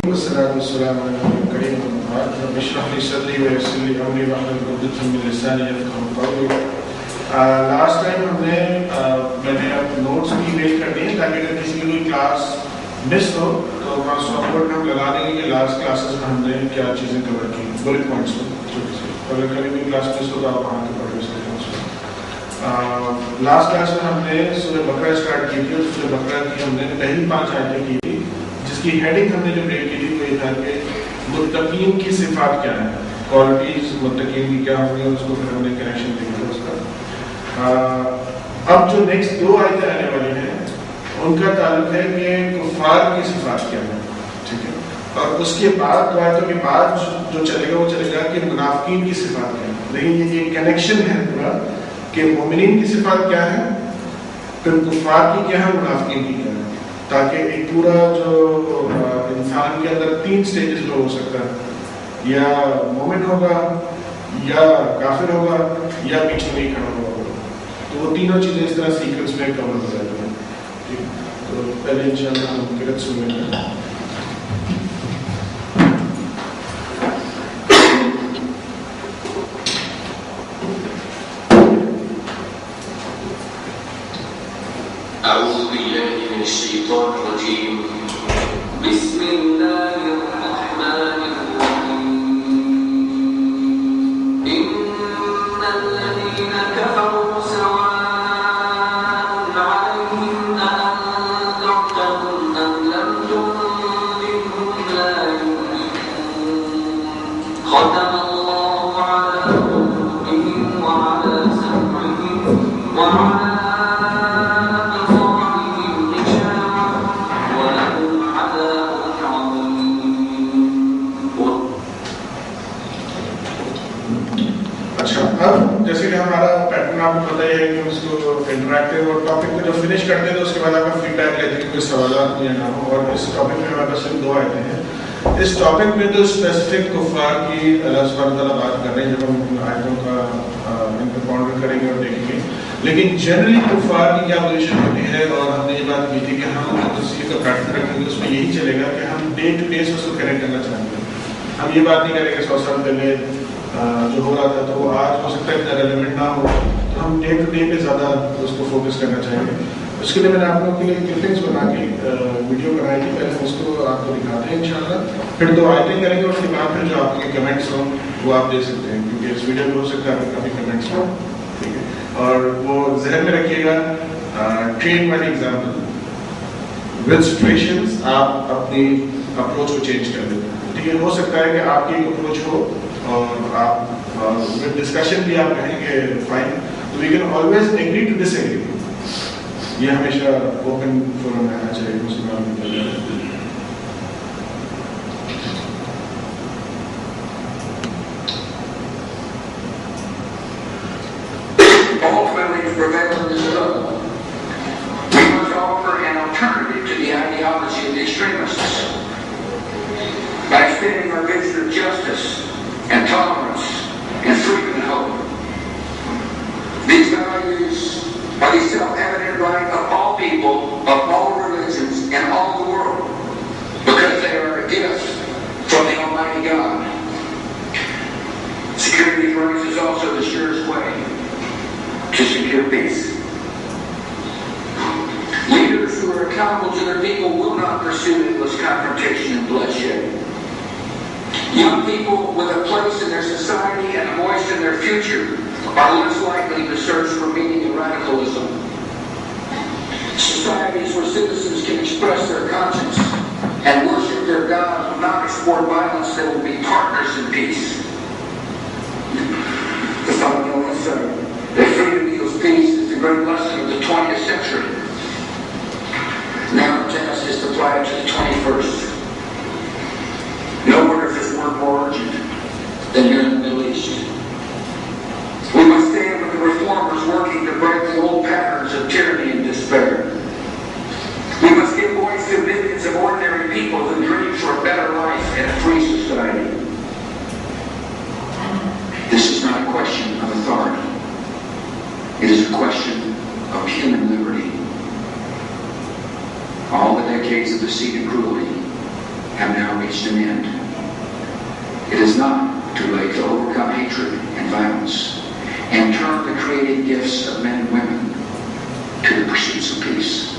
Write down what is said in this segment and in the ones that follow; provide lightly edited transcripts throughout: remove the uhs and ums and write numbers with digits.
والصلاة والسلام على النبي الكريم وبعد رب اشرح لي صدري ويسر لي أمري واحلل عقدة من لساني يفقهوا قولي. لاسٹ ٹائم ہم نے میں نے اب نوٹس بھی میل کر دیے تاکہ اگر کسی کی کوئی کلاس مس ہو تو وہاں سافٹ ویئر ہم لگا دیں گے کہ لاسٹ کلاسز میں ہم نے کیا چیزیں کور کی، بلٹ پوائنٹس ہو چھوٹی سی، اگر کبھی بھی کلاس مس ہو تو آپ وہاں کے پڑھ بھی سکتے ہیں. لاسٹ کلاس میں ہم نے سورہ بقرہ اسٹارٹ کی تھی اور سورہ بقرہ کی ہم نے پہلی 5 آیتیں کی تھی، جس کی ہیڈنگ ہم نے جو بریک کی تھی وہ یہ تھا کہ متقین کی صفات کیا ہیں، کوالٹیز متقین کی کیا ہوں گی، اور اس کو پھر ہم نے کنیکشن دیا اس کا. اب جو نیکسٹ 2 آیتیں آنے والی ہیں ان کا تعلق ہے کہ کفار کی صفات کیا ہے، ٹھیک ہے، اور اس کے بعد 2 آیتوں کے بعد جو چلے گا وہ چلے گا کہ منافقین کی صفات کیا ہے. لیکن یہ کنیکشن ہے پورا کہ مومنین کی صفات کیا ہے، پھر کفار کی کیا ہے، منافقین کی کیا ہے، تاکہ ایک پورا جو انسان کے اندر 3 سٹیجز میں ہو سکتا ہے، یا مومن ہوگا یا کافر ہوگا یا پیچھے نہیں کھڑا ہوگا. تو وہ تینوں چیزیں اس طرح سیکوینس میں کور ہو جاتی ہیں. تو پہلے انشاءاللہ ہم قرأت سن لیں گے. أعوذ بالله من الشيطان الرجيم. بسم الله الرحمن الرحيم. إن الذين كفروا سواء عليهم أأنذرتهم أم لم تنذرهم لا يؤمنون. ختم الله على قلوبهم وعلى سمعهم وعلى جیسے کہ ہمارا پیٹرن آپ کو پتہ ہی ہے کہ اس کو انٹریکٹیو اور ٹاپک کو جو فنش کرتے ہیں تو اس کے بعد آپ کا فیڈ بیک لیتے ہیں کہ کوئی سوالات یا نہ ہو. اور اس ٹاپک میں ہمارے پاس صرف 2 آیتیں ہیں. اس ٹاپک میں تو اسپیسیفک کفار کی اللہ سبحانہ تعالیٰ بات کر رہے ہیں جب ہم آیتوں کا ان کو پاؤنڈر کریں گے اور دیکھیں گے. لیکن جنرلی کفار کی کیا پوزیشن ہوتی ہے، اور ہم نے یہ بات کی تھی کہ ہم تصویر کا پیٹرن رکھیں گے اس میں یہی چلے گا کہ ہم ڈے ٹو ڈے اس کو کنیکٹ کرنا چاہیں گے. ہم یہ بات نہیں کریں گے 100 سال پہلے جو ہو رہا تھا تو وہ آج ہو سکتا ہے اتنا ریلیونٹ نہ ہو، تو ہم ڈے ٹو ڈے پہ زیادہ اس کو فوکس کرنا چاہیں گے. اس کے لیے میں نے آپ لوگوں کے لیے کلپنگس بنا کے ویڈیو بنائی تھی، پہلے ہم اس کو آپ کو دکھاتے ہیں انشاءاللہ، پھر 2 آیتیں کریں گے اور اس کے بعد پھر جو آپ کے کمنٹس ہوں وہ آپ دے سکتے ہیں، کیونکہ اس ویڈیو میں ہو سکتا ہے آپ کے کافی کمنٹس ہوں، ٹھیک ہے. اور وہ ذہن میں رکھیے گا، train by example, with situations آپ اپنی اپروچ کو چینج کر دیتے ہیں. ٹھیک ہے، ہو سکتا ہے کہ آپ کی ایک اپروچ ہو اور آپ ڈسکشن بھی آپ کہیں کہ فائن، تو we can always agree to disagree. یہ ہمیشہ اوپن فورم رہنا چاہیے مسلمان کے لیے. Ultimately, to prevail in this struggle, we must offer an alternative to the ideology of the extremists by extending our vision of justice and tolerance and freedom and hope. These values are the self-evident right of all people, of all religions, and all the world, because they are a gift from the Almighty God. Securing these rights is also the surest way to secure peace. Leaders who are accountable to their people will not pursue endless confrontation and bloodshed. Young people with a place in their society and a voice in their future are less likely to search for meaning in radicalism. Societies where citizens can express their conscience and worship their God will not export violence. They will be partners in peace. The final essay, that freedom equals peace, is the great lesson of the 20th century. Now our task is to apply it to the 21st. Nowhere is this work more urgent than here in the Middle East. We must stand with the reformers working to break the old patterns of tyranny and despair. We must give voice to millions of ordinary people who dream for a better life in a free society. This is not a question of authority. It is a question of human liberty. All the decades of deceit and cruelty have now reached an end. It is not too late to overcome hatred and violence and turn the creative gifts of men and women to the pursuits of peace.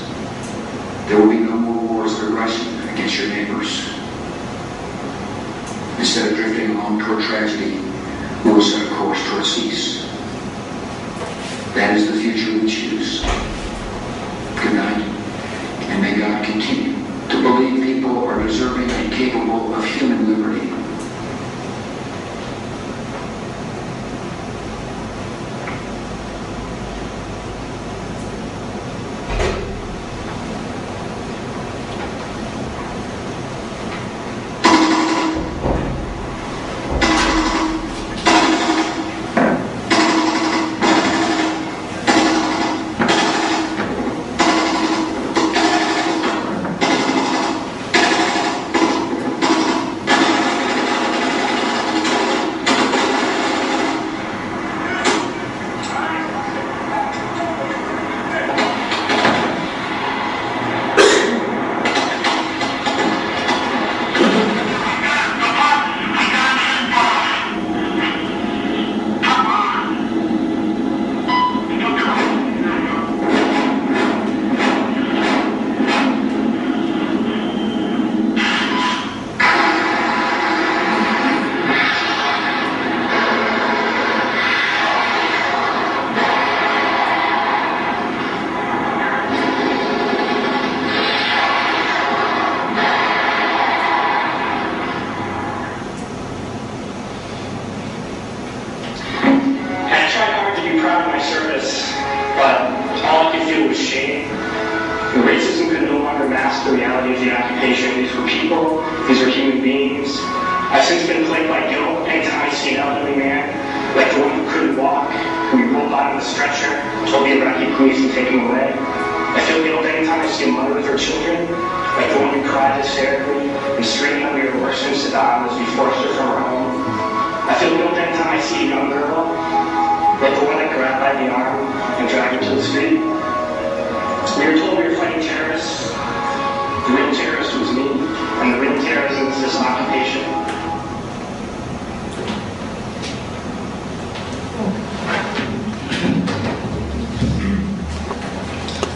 There will be no more wars of aggression against your neighbors. Instead of drifting along toward tragedy, we will set a course towards peace. That is the future we choose. Good night, and may God continue to believe people are deserving and capable of human liberty.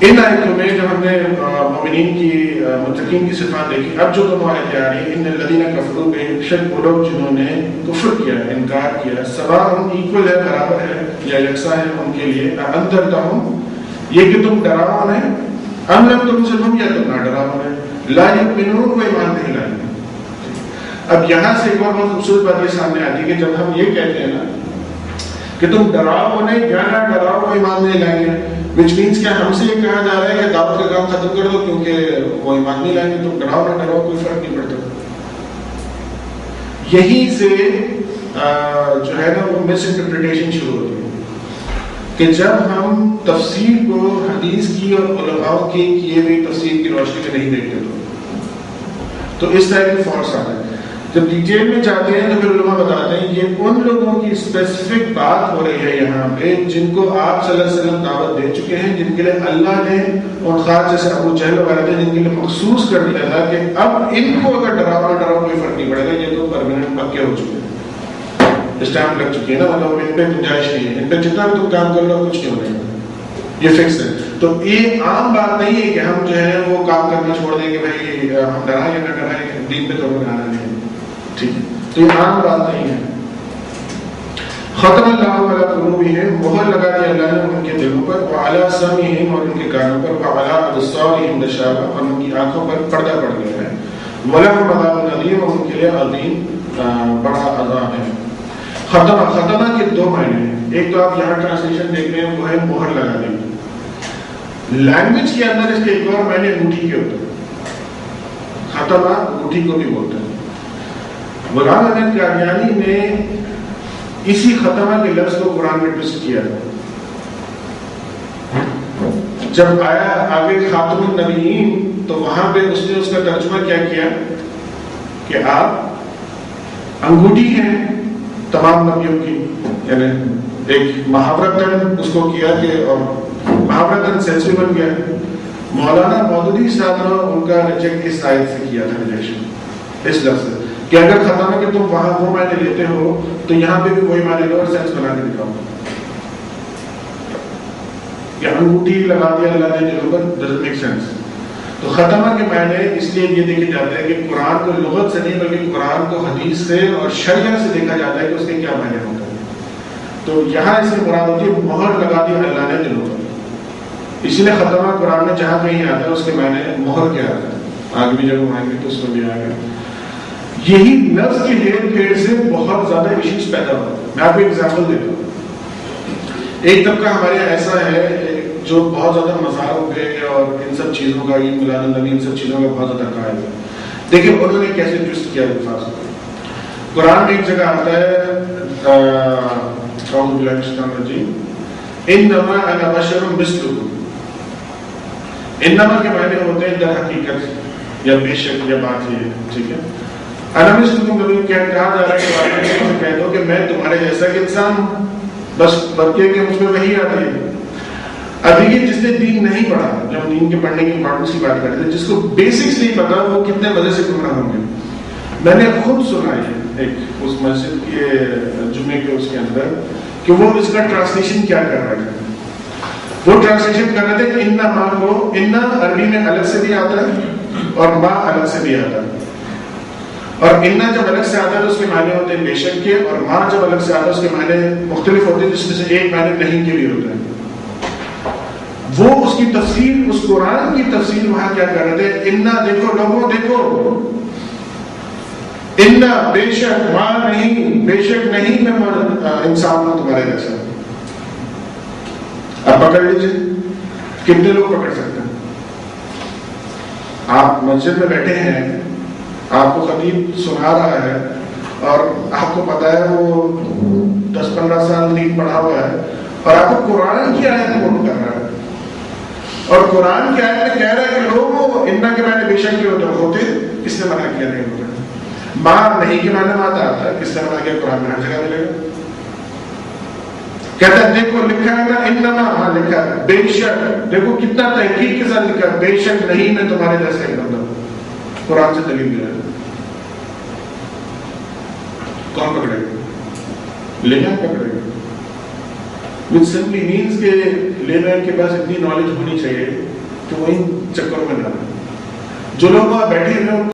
ان آیتوں میں جب ہم نے مومنین کی متقین کی صفات دیکھی، اب جو دونوں آیتیں آ رہی ہیں، ان الذین کفروا، بے شک وہ لوگ جنہوں نے کفر کیا، انکار کیا، سواء ایکول ہے، برابر ہے یا یکساں ہے ان کے لیے، انذرتہم، یہ کہ تم ڈراؤ انہیں، ام لم تنذرہم، یا تم نہ ڈراؤ انہیں، لا یؤمنون، وہ ایمان نہیں لائیں گے۔ اب یہاں سے ایک اور بہت خوبصورت بات یہ سامنے آتی ہے کہ جب ہم یہ کہتے ہیں نا کہ تم ڈراؤ انہیں یا نہ ڈراؤ وہ ایمان نہیں لائیں گے، which means کہ ہم سے یہ کہا جا رہا ہے کہ دعوت کا کام ختم کر دو کیونکہ وہ ایمان نہیں لائیں گے، تم ڈراؤ نہ ڈراؤ کوئی فرق نہیں پڑتا۔ یہیں سے جو ہے نا وہ مس انٹرپریٹیشن شروع ہوتی ہے کہ جب ہم تفسیر کو حدیث کی اور علماء کی کیے ہوئی تفسیر کی روشنی میں نہیں دیکھتے تو اس طرح کی فالس آتا ہے۔ جب ڈیٹیل میں جاتے ہیں تو پھر علماء بتاتے ہیں یہ ان لوگوں کی اسپیسیفک بات ہو رہی ہے یہاں پہ جن کو آپ صلی اللہ علیہ وسلم دعوت دے چکے ہیں، جن کے لیے اللہ نے اور خاص جیسے ابو جہل وغیرہ تھے جن کے لیے مخصوص کر دیا تھا کہ اب ان کو اگر ڈراؤ نہ ڈراؤ کوئی فرق نہیں پڑے گا، یہ تو پرماننٹ پکے ہو چکے ہیں، اسٹیمپ لگ چکی ہے نا، مطلب ان پہ گنجائش نہیں ہے، ان پہ جتنا بھی تم کام کر لو کچھ نہیں ہونے گا، یہ فکس ہے۔ تو یہ عام بات نہیں ہے کہ ہم جو ہے وہ کام کرنا چھوڑ دیں کہ بھائی ہم ڈرائیں یا نہ ڈرائیں، دین پہ تو ہمیں آنا نہیں ہے، ٹھیک ہے، تو یہ عام بات نہیں ہے۔ ختم اللہ علی قلوبہم، مہر لگا دیا اللہ نے ان کے دلوں پر، وعلی سمعہم، اور ان کے کانوں پر، وعلی ابصارہم غشاوہ، اور ان کی آنکھوں پر پردہ پڑ گیا ہے، ولہم عذاب عظیم، اور ان کے لیے عظیم بڑا عذاب ہے۔ ختمہ کے دو معنی ہیں، ایک تو آپ یہاں ٹرانسلیشن دیکھ رہے ہیں وہ ہے مہر لگا دی، لینگویج کے اندر اس کے ایک اور معنی انگوٹھی کے ہوتے ہیں، ختمہ انگوٹھی کو بھی بولتے ہیں۔ غلام احمد قادیانی نے اسی ختمہ کے لفظ کو قرآن میں ٹویسٹ کیا ہے، جب آیا آگے خاتم النبیین تو وہاں پہ اس نے اس کا ترجمہ کیا کیا کہ آپ انگوٹھی ہیں تمام نبیوں کی، یعنی ایک محاورتاً اس کو کیا کہ اور محاورتاً سینس بھی بن گیا۔ مولانا مودودی صاحب نے ان کا ریجیکٹ اس آیت سے کیا تھا، ریجیکشن اس لفظ سے کہ اگر ختم کہ تم وہاں وہ معنی لیتے ہو تو یہاں پہ بھی وہی معنی لو اور سینس بنا کے دکھاؤ۔ کہ انگوٹھی لگا دیا اللہ نے دلوں پر، doesn't make sense۔ تو ختمہ کے معنی اس لیے یہ دیکھے جاتے ہیں کہ قرآن کو لغت سے نہیں بلکہ قرآن کو حدیث سے اور شریعت سے دیکھا جاتا ہے کہ اس کے کیا معنی ہوتا ہے۔ تو یہاں اس میں مراد ہوتی ہے مہر لگا دی اللہ نے دلوں پر، اسی لیے ختمہ قرآن میں جہاں کہیں آتا ہے اس کے معنی مہر کیا آتا ہے، آگے بھی جب ہم آئیں گے تو اس میں بھی آئے گا۔ یہی لفظ کے ہیر پھیر سے بہت زیادہ ایشوز پیدا ہوتے ہیں۔ میں آپ کو ایگزامپل دیتا ہوں، ایک طبقہ ہمارے یہاں ایسا ہے جو بہت زیادہ مزاروں پہ اور ان سب چیزوں کا، عید میلاد النبی، ان سب چیزوں کا بہت زیادہ قائل ہے۔ دیکھیں انہوں نے کیسے ٹویسٹ کیا الفاظ کو۔ قرآن میں ایک جگہ آتا ہے اعوذ باللہ من الشیطان الرجیم، انما انا بشر مثلکم، انما کے معنی ہوتے ہیں در حقیقت یا بے شک یا بات یہ ہے، ٹھیک ہے۔ انا مثلکم کبھی کہا جا رہا ہے کہ کہہ دو کہ میں تمہارے جیسا ایک انسان ہوں، بس بلکہ کہ مجھ میں وہی آتی ہے۔ ابھی یہ جس نے دین نہیں پڑھا، جب ہم دین کے پڑھنے کی امپورٹنس کی بات کرتے ہیں، جس کو بیسکس نہیں پتا وہ کتنے مزے سے گمراہ ہوں گے۔ میں نے خود سنا ہے ایک اس مسجد کے جمعے کے اس کے اندر کہ وہ اس کا ٹرانسلیشن کیا کر رہے تھے، وہ ٹرانسلیشن کر رہے تھے اننا ماں کو، اننا عربی میں الگ سے بھی آتا ہے اور ماں الگ سے بھی آتا ہے، اور اننا جب الگ سے آتا ہے تو اس کے معنی ہوتے ہیں بے شک کے، اور ماں جب الگ سے آتا ہے اس کے معنی مختلف ہوتے ہیں، جس میں سے ایک معنی نہیں کے بھی ہوتے ہیں۔ وہ اس کی تفسیر، اس قرآن کی تفسیر وہاں کیا کر رہے تھے، اننا دیکھو لوگوں دیکھو، اننا بے شک، ماں نہیں، بے شک نہیں میں انسان ہوں تمہارے جیسا۔ اب پکڑ لیجیے کتنے لوگ پکڑ سکتے ہیں؟ آپ مسجد میں بیٹھے ہیں، آپ کو خطیب سنا رہا ہے اور آپ کو پتا ہے وہ 10-15 سال دین پڑھا ہوا ہے، اور آپ کو قرآن کی آیت کوٹ کر رہا ہے، اور قرآن کی آیت میں کہہ رہا ہے کہ لوگوں اننا کے معنی بے شک کے ہوتے، کس نے منع کیا نہیں ہوتا؟ ماں نہیں کے معنی آتا ہے، کس نے منع کیا؟ قرآن میں ہر جگہ ملے گا۔ کہتا ہے دیکھو لکھا ہے نا انما، ہاں لکھا ہے بے شک، دیکھو کتنا تحقیق کے ساتھ لکھا ہے، بے شک نہیں میں تمہارے جیسا ایک بندہ ہوں۔ قرآن سے دلیل دے رہا ہے، کون پکڑے گا؟ لینا پکڑے گا۔ which simply means کہ لینا کے پاس اتنی نالج ہونی چاہیے تو وہ ان چکروں میں نہ رہیں. جو لوگ وہاں بیٹھے ہوئے ہیں